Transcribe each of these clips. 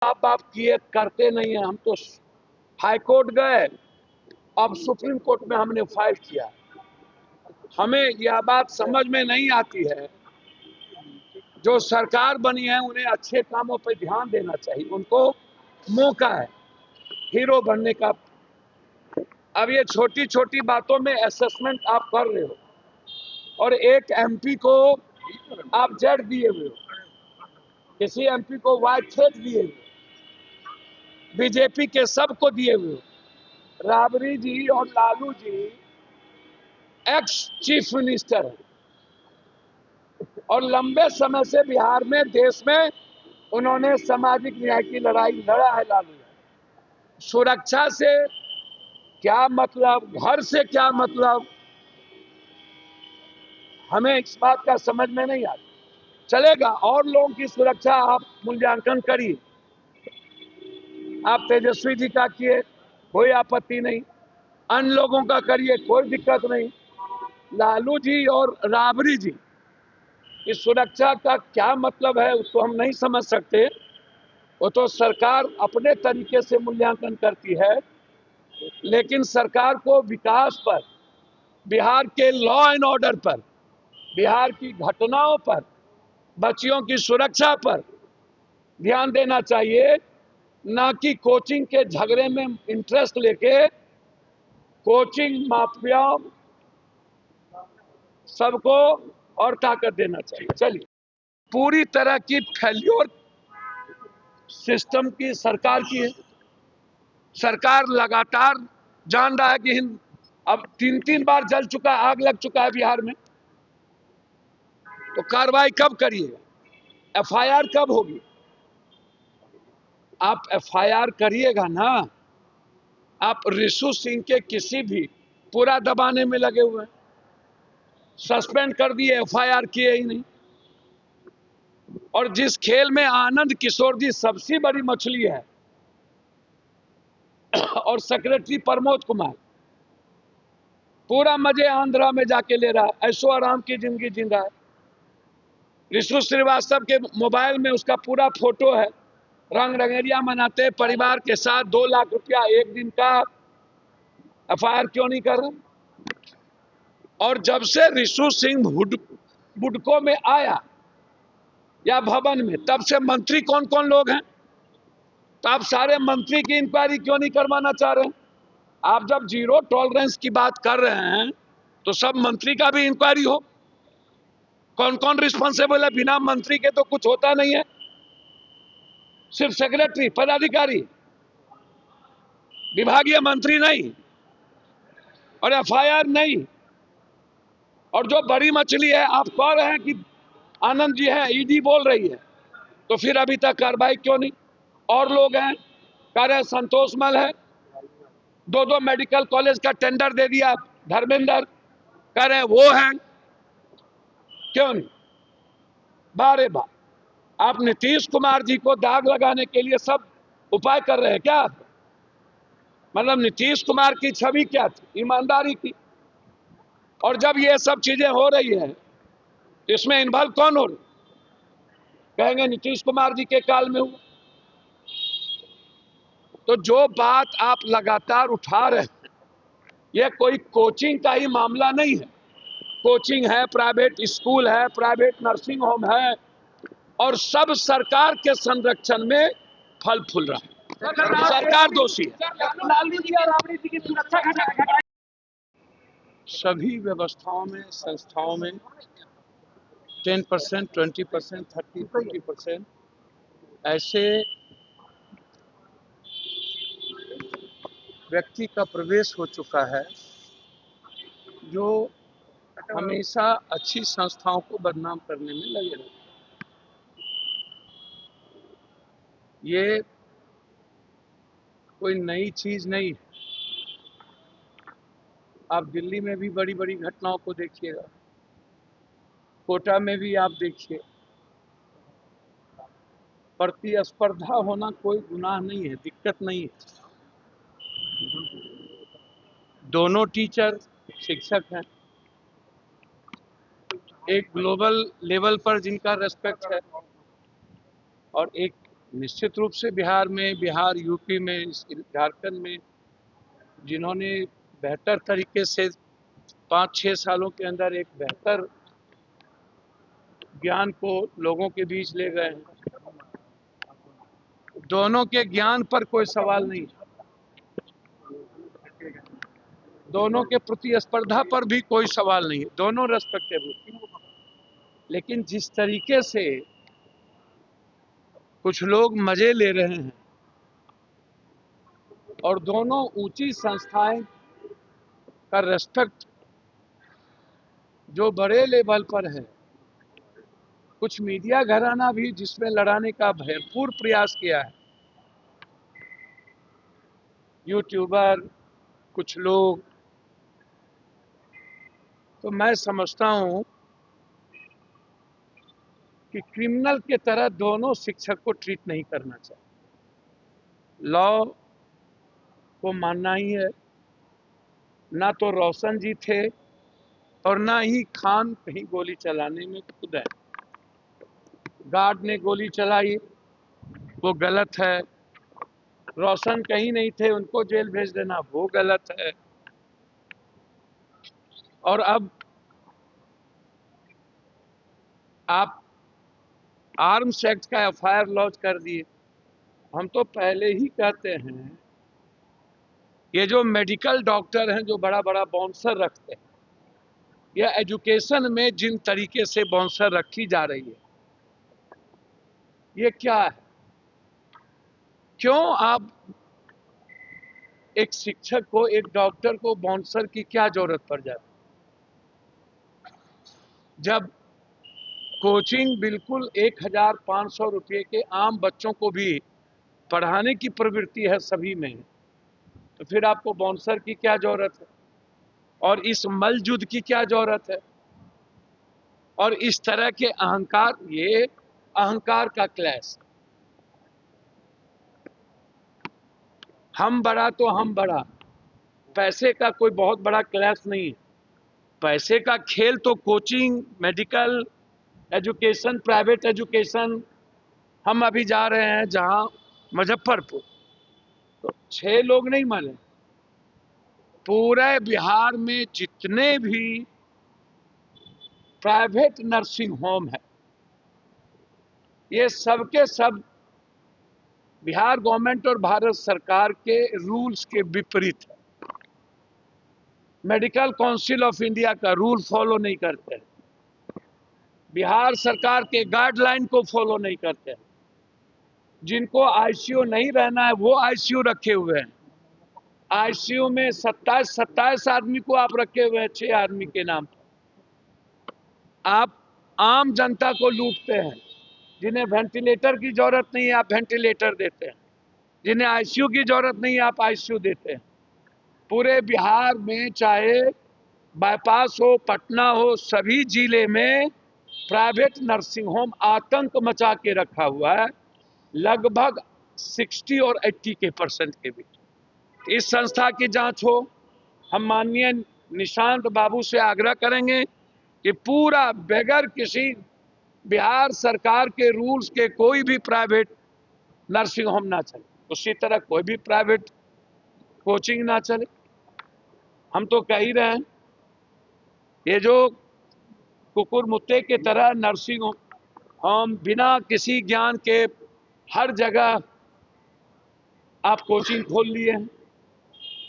आप किए करते नहीं है। हम तो हाई कोर्ट गए, अब सुप्रीम कोर्ट में हमने फाइल किया। हमें यह बात समझ में नहीं आती है, जो सरकार बनी है उन्हें अच्छे कामों पर ध्यान देना चाहिए। उनको मौका है हीरो बनने का। अब ये छोटी छोटी बातों में असेसमेंट आप कर रहे हो, और एक एमपी को आप जेड दिए हुए हो, किसी एमपी को वाई थ्रेट दिए हुए, बीजेपी के सबको दिए हुए हो। राबड़ी जी और Lalu ji ex chief minister है, और लंबे समय से बिहार में, देश में उन्होंने सामाजिक न्याय की लड़ाई लड़ा है। लालू सुरक्षा से क्या मतलब, घर से क्या मतलब, हमें इस बात का समझ में नहीं आता। चलेगा, और लोगों की सुरक्षा आप मूल्यांकन करिए, आप तेजस्वी जी का किए, कोई आपत्ति नहीं, अन्य लोगों का करिए, कोई दिक्कत नहीं। लालू जी और राबड़ी जी की सुरक्षा का क्या मतलब है उसको हम नहीं समझ सकते। वो तो सरकार अपने तरीके से मूल्यांकन करती है, लेकिन सरकार को विकास पर, बिहार के लॉ एंड ऑर्डर पर, बिहार की घटनाओं पर, बच्चियों की सुरक्षा पर ध्यान देना चाहिए, ना कि कोचिंग के झगड़े में इंटरेस्ट लेके कोचिंग माफिया सबको और ताकत देना चाहिए। चलिए, पूरी तरह की फेल्योर सिस्टम की सरकार की है। सरकार लगातार जान रहा है कि अब 3-3 बार जल चुका, आग लग चुका है बिहार में, तो कार्रवाई कब करिएगा? एफआईआर कब होगी? आप एफआईआर करिएगा ना। आप रिशु सिंह के किसी भी पूरा दबाने में लगे हुए हैं, सस्पेंड कर दिए, एफआईआर किए ही नहीं। और जिस खेल में आनंद किशोर जी सबसे बड़ी मछली है, और सेक्रेटरी प्रमोद कुमार पूरा मजे आंध्रा में जाके ले रहा है, ऐशो आराम की जिंदगी जी रहा है। ऋषु श्रीवास्तव के मोबाइल में उसका पूरा फोटो है, रंग रंगेरिया मनाते परिवार के साथ, 2 लाख रुपया एक दिन का। एफआईआर क्यों नहीं कर रहे? और जब से ऋषु सिंह बुडको में आया या भवन में, तब से मंत्री कौन कौन लोग हैं? तो आप सारे मंत्री की इंक्वायरी क्यों नहीं करवाना चाह रहे हैं? आप जब जीरो टॉलरेंस की बात कर रहे हैं तो सब मंत्री का भी इंक्वायरी हो। कौन कौन रिस्पॉन्सिबल है? बिना मंत्री के तो कुछ होता नहीं है। सिर्फ सेक्रेटरी, पदाधिकारी, विभागीय मंत्री नहीं, और एफआईआर नहीं। और जो बड़ी मछली है, आप कह रहे हैं कि आनंद जी है, ईडी बोल रही है, तो फिर अभी तक कार्रवाई क्यों नहीं? और लोग हैं, कह रहे संतोष मल है, 2 मेडिकल कॉलेज का टेंडर दे दिया धर्मेंद्र, कह रहे वो हैं, क्यों नहीं? बारे बार आप नीतीश कुमार जी को दाग लगाने के लिए सब उपाय कर रहे हैं क्या? मतलब नीतीश कुमार की छवि क्या थी? ईमानदारी की। और जब ये सब चीजें हो रही है, इसमें इन्वॉल्व कौन हो रही? कहेंगे नीतीश कुमार जी के काल में हुआ। तो जो बात आप लगातार उठा रहे हैं, ये कोई कोचिंग का ही मामला नहीं है। कोचिंग है, प्राइवेट स्कूल है, प्राइवेट नर्सिंग होम है, और सब सरकार के संरक्षण में फल फूल रहा है। सरकार दोषी है। लालू जी और राबड़ी जी की सुरक्षा घटा सभी व्यवस्थाओं में, संस्थाओं में 10%, 20%, 30%, 40% ऐसे व्यक्ति का प्रवेश हो चुका है जो हमेशा अच्छी संस्थाओं को बदनाम करने में लगे रहते। ये कोई नई चीज नहीं है। आप दिल्ली में भी बड़ी बड़ी घटनाओं को देखिएगा, कोटा में भी आप देखिए। प्रतिस्पर्धा होना कोई गुनाह नहीं है, दिक्कत नहीं है। दोनों टीचर शिक्षक हैं, एक ग्लोबल लेवल पर जिनका रेस्पेक्ट है, और एक निश्चित रूप से बिहार यूपी में झारखंड में जिन्होंने बेहतर तरीके से 5-6 सालों के अंदर एक बेहतर ज्ञान को लोगों के बीच ले गए हैं, दोनों के ज्ञान पर कोई सवाल नहीं, दोनों के प्रतिस्पर्धा पर भी कोई सवाल नहीं है, दोनों रेस्पेक्टेबल। लेकिन जिस तरीके से कुछ लोग मजे ले रहे हैं और दोनों ऊंची संस्थाएं का रेस्पेक्ट जो बड़े लेवल पर है, कुछ मीडिया घराना भी जिसमें लड़ाने का भरपूर प्रयास किया है, यूट्यूबर कुछ लोग, तो मैं समझता हूं कि क्रिमिनल के तरह दोनों शिक्षक को ट्रीट नहीं करना चाहिए। लॉ को मानना ही है। ना तो रोशन जी थे और ना ही खान कहीं गोली चलाने में खुद है। गार्ड ने गोली चलाई, वो गलत है। रोशन कहीं नहीं थे, उनको जेल भेज देना वो गलत है। और अब आप आर्म्स एक्ट का एफआईआर लॉन्च कर दिए। हम तो पहले ही कहते हैं, ये जो मेडिकल डॉक्टर हैं जो बड़ा बड़ा बाउंसर रखते हैं, या एजुकेशन में जिन तरीके से बाउंसर रखी जा रही है, ये क्या है? क्यों आप एक शिक्षक को, एक डॉक्टर को बाउंसर की क्या जरूरत पड़ जाती, जब कोचिंग बिल्कुल 1500 रुपये के आम बच्चों को भी पढ़ाने की प्रवृत्ति है सभी में, तो फिर आपको बाउंसर की क्या जरूरत है? और इस मलजुद की क्या जरूरत है? और इस तरह के अहंकार, ये अहंकार का क्लैश। हम बड़ा तो हम बड़ा, पैसे का कोई बहुत बड़ा क्लैश नहीं है। पैसे का खेल तो coaching, medical education, private education. हम अभी जा रहे हैं जहां मुजफ्फरपुर, तो 6 लोग नहीं मरे। पूरे बिहार में जितने भी प्राइवेट नर्सिंग होम है, ये सब के सब बिहार गवर्नमेंट और भारत सरकार के रूल्स के विपरीत है। मेडिकल काउंसिल ऑफ इंडिया का रूल फॉलो नहीं करते हैं, बिहार सरकार के गाइडलाइन को फॉलो नहीं करते हैं। जिनको आईसीयू नहीं रहना है वो आईसीयू रखे हुए हैं। आईसीयू में 27 आदमी को आप रखे हुए हैं 6 आदमी के नाम पर। आप आम जनता को लूटते हैं। जिन्हें वेंटिलेटर की जरूरत नहीं है आप वेंटिलेटर देते हैं, जिन्हें आईसीयू की जरूरत नहीं है आप आईसीयू देते हैं। पूरे बिहार में चाहे बाईपास हो, पटना हो, सभी जिले में प्राइवेट नर्सिंग होम आतंक मचा के रखा हुआ है, लगभग 60 और 80% के बीच। इस संस्था की जांच हो। हम माननीय निशांत बाबू से आग्रह करेंगे कि पूरा बगैर किसी बिहार सरकार के रूल्स के कोई भी प्राइवेट नर्सिंग होम ना चले, उसी तरह कोई भी प्राइवेट कोचिंग ना चले। हम तो कह ही रहे हैं, ये जो कुकुर मुत्ते के तरह नर्सिंग होम बिना किसी ज्ञान के हर जगह आप कोचिंग खोल लिए हैं,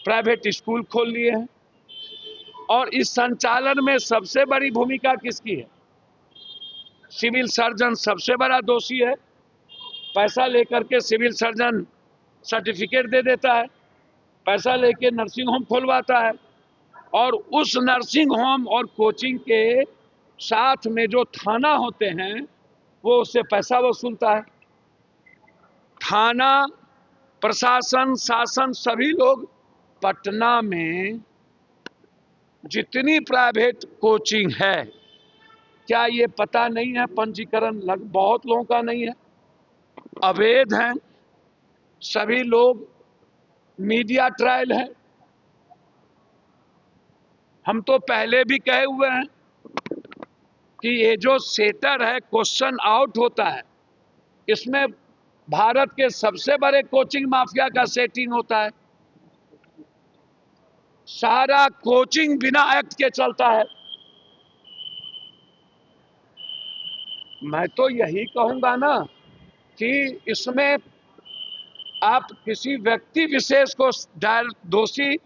प्राइवेट स्कूल खोल लिए हैं। और इस संचालन में सबसे बड़ी भूमिका किसकी है? सिविल सर्जन सबसे बड़ा दोषी है। पैसा लेकर के सिविल सर्जन सर्टिफिकेट दे देता है, पैसा लेके नर्सिंग होम खुलवाता है, और उस नर्सिंग होम और कोचिंग के साथ में जो थाना होते हैं वो उससे पैसा वसूलता है। थाना, प्रशासन, शासन, सभी लोग पटना में जितनी प्राइवेट कोचिंग है, क्या ये पता नहीं है पंजीकरण बहुत लोगों का नहीं है, अवैध हैं सभी लोग, मीडिया ट्रायल है। हम तो पहले भी कहे हुए हैं कि ये जो सेटर है, क्वेश्चन आउट होता है, इसमें भारत के सबसे बड़े कोचिंग माफिया का सेटिंग होता है। सारा कोचिंग बिना एक्ट के चलता है। मैं तो यही कहूंगा ना कि इसमें आप किसी व्यक्ति विशेष को दोषी